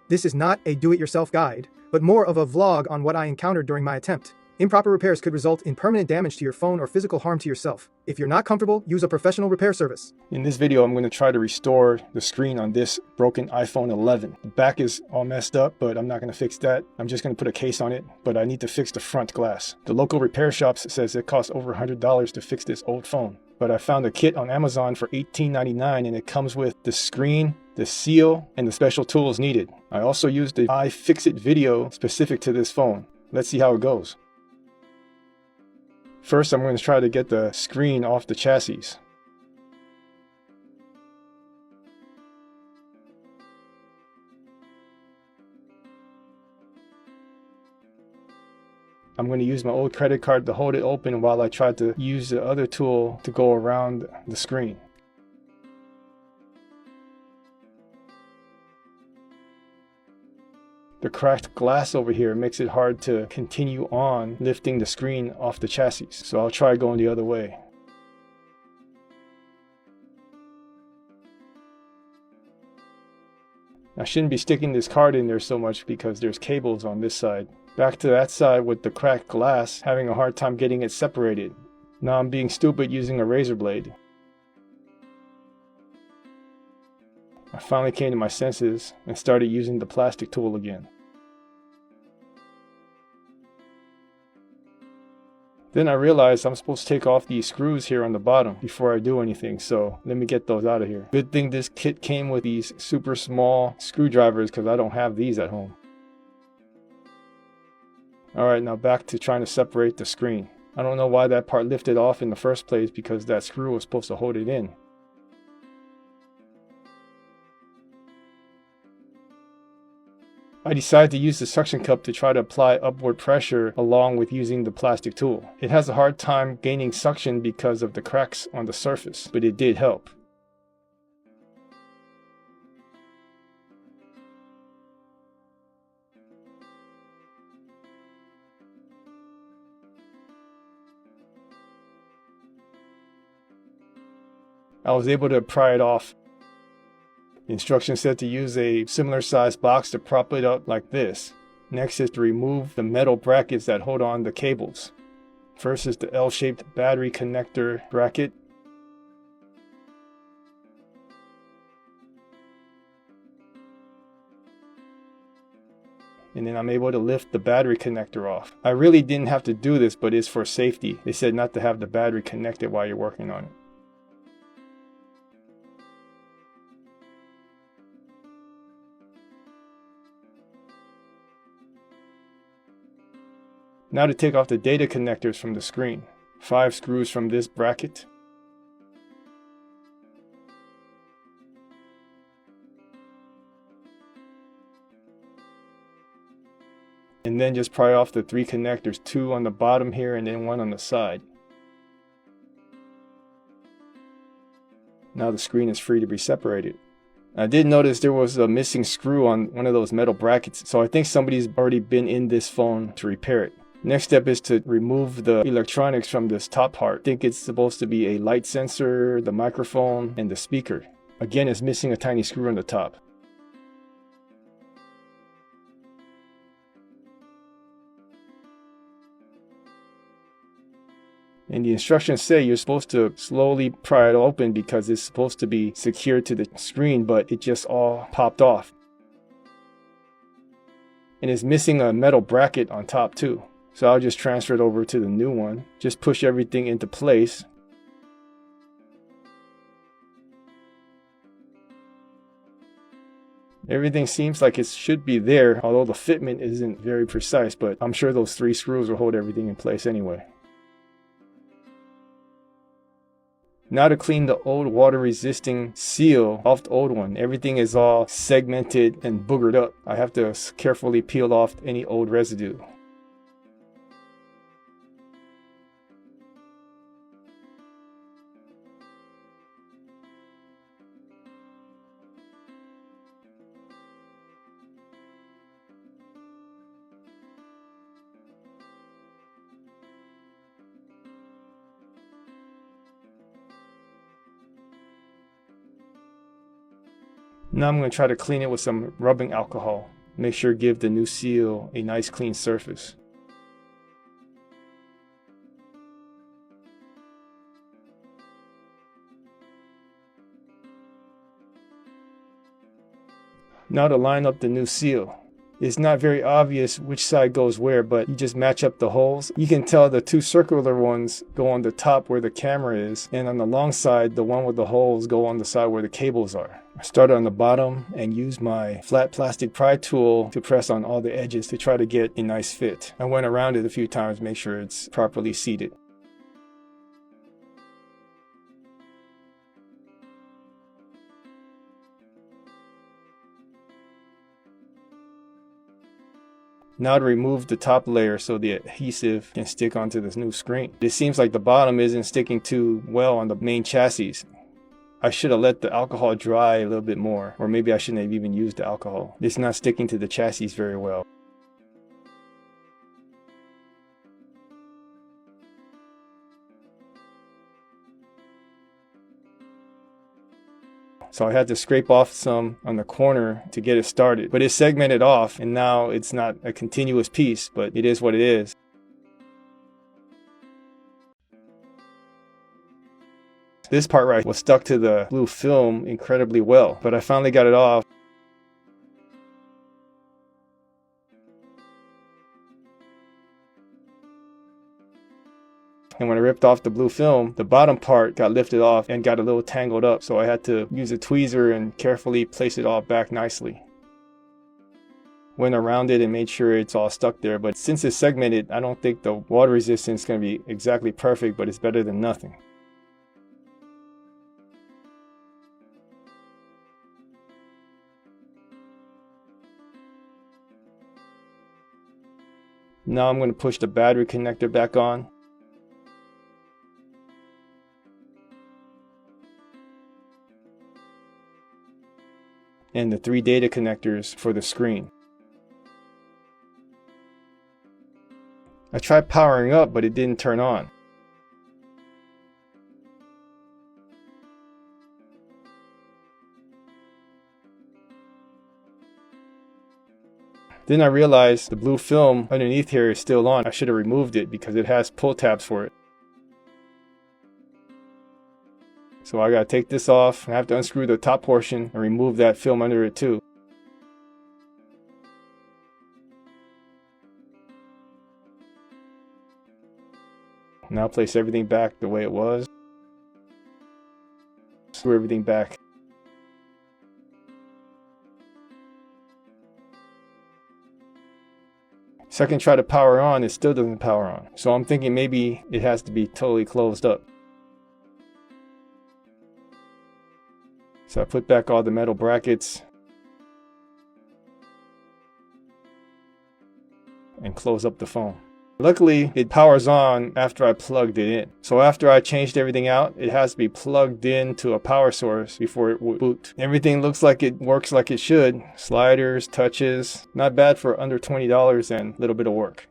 This is not a do-it-yourself guide, but more of a vlog on what I encountered during my attempt. Improper repairs could result in permanent damage to your phone or physical harm to yourself. If you're not comfortable, use a professional repair service. In this video, I'm going to try to restore the screen on this broken iPhone 11. The back is all messed up, but I'm not going to fix that. I'm just going to put a case on it, but I need to fix the front glass. The local repair shops says it costs over $100 to fix this old phone. But I found a kit on Amazon for $18.99 and it comes with the screen, the seal, and the special tools needed. I also used the iFixIt video specific to this phone. Let's see how it goes. First, I'm going to try to get the screen off the chassis. I'm going to use my old credit card to hold it open while I try to use the other tool to go around the screen. The cracked glass over here makes it hard to continue on lifting the screen off the chassis, so I'll try going the other way. I shouldn't be sticking this card in there so much because there's cables on this side. Back to that side with the cracked glass, having a hard time getting it separated. Now I'm being stupid using a razor blade. I finally came to my senses and started using the plastic tool again. Then I realized I'm supposed to take off these screws here on the bottom before I do anything, so let me get those out of here. Good thing this kit came with these super small screwdrivers because I don't have these at home. Alright, now back to trying to separate the screen. I don't know why that part lifted off in the first place because that screw was supposed to hold it in. I decided to use the suction cup to try to apply upward pressure along with using the plastic tool. It has a hard time gaining suction because of the cracks on the surface, but it did help. I was able to pry it off. The instructions said to use a similar sized box to prop it up like this. Next is to remove the metal brackets that hold on the cables. First is the L-shaped battery connector bracket. And then I'm able to lift the battery connector off. I really didn't have to do this, but it's for safety. They said not to have the battery connected while you're working on it. Now to take off the data connectors from the screen. 5 screws from this bracket. And then just pry off the 3 connectors, 2 on the bottom here and then 1 on the side. Now the screen is free to be separated. I did notice there was a missing screw on one of those metal brackets, so I think somebody's already been in this phone to repair it. Next step is to remove the electronics from this top part. I think it's supposed to be a light sensor, the microphone, and the speaker. Again, it's missing a tiny screw on the top. And the instructions say you're supposed to slowly pry it open because it's supposed to be secured to the screen, but it just all popped off. And it's missing a metal bracket on top too. So I'll just transfer it over to the new one. Just push everything into place. Everything seems like it should be there, although the fitment isn't very precise, but I'm sure those 3 screws will hold everything in place anyway. Now to clean the old water resisting seal off the old one. Everything is all segmented and boogered up. I have to carefully peel off any old residue. Now I'm going to try to clean it with some rubbing alcohol. Make sure to give the new seal a nice clean surface. Now to line up the new seal. It's not very obvious which side goes where, but you just match up the holes. You can tell the two circular ones go on the top where the camera is, and on the long side, the one with the holes go on the side where the cables are. I started on the bottom and used my flat plastic pry tool to press on all the edges to try to get a nice fit. I went around it a few times to make sure it's properly seated. Now to remove the top layer so the adhesive can stick onto this new screen. It seems like the bottom isn't sticking too well on the main chassis. I should have let the alcohol dry a little bit more, or maybe I shouldn't have even used the alcohol. It's not sticking to the chassis very well. So I had to scrape off some on the corner to get it started. But it's segmented off, and now it's not a continuous piece, but it is what it is. This part right was stuck to the blue film incredibly well, but I finally got it off. And when I ripped off the blue film, the bottom part got lifted off and got a little tangled up. So I had to use a tweezer and carefully place it all back nicely. Went around it and made sure it's all stuck there. But since it's segmented, I don't think the water resistance is going to be exactly perfect, but it's better than nothing. Now I'm going to push the battery connector back on. And the 3 data connectors for the screen. I tried powering up, but it didn't turn on. Then I realized the blue film underneath here is still on. I should have removed it because it has pull tabs for it. So I gotta take this off. I have to unscrew the top portion and remove that film under it too. Now place everything back the way it was. Screw everything back. Second try to power on, it still doesn't power on. So I'm thinking maybe it has to be totally closed up. So I put back all the metal brackets and close up the phone. Luckily, it powers on after I plugged it in. So after I changed everything out, it has to be plugged into a power source before it would boot. Everything looks like it works like it should. Sliders, touches, not bad for under $20 and a little bit of work.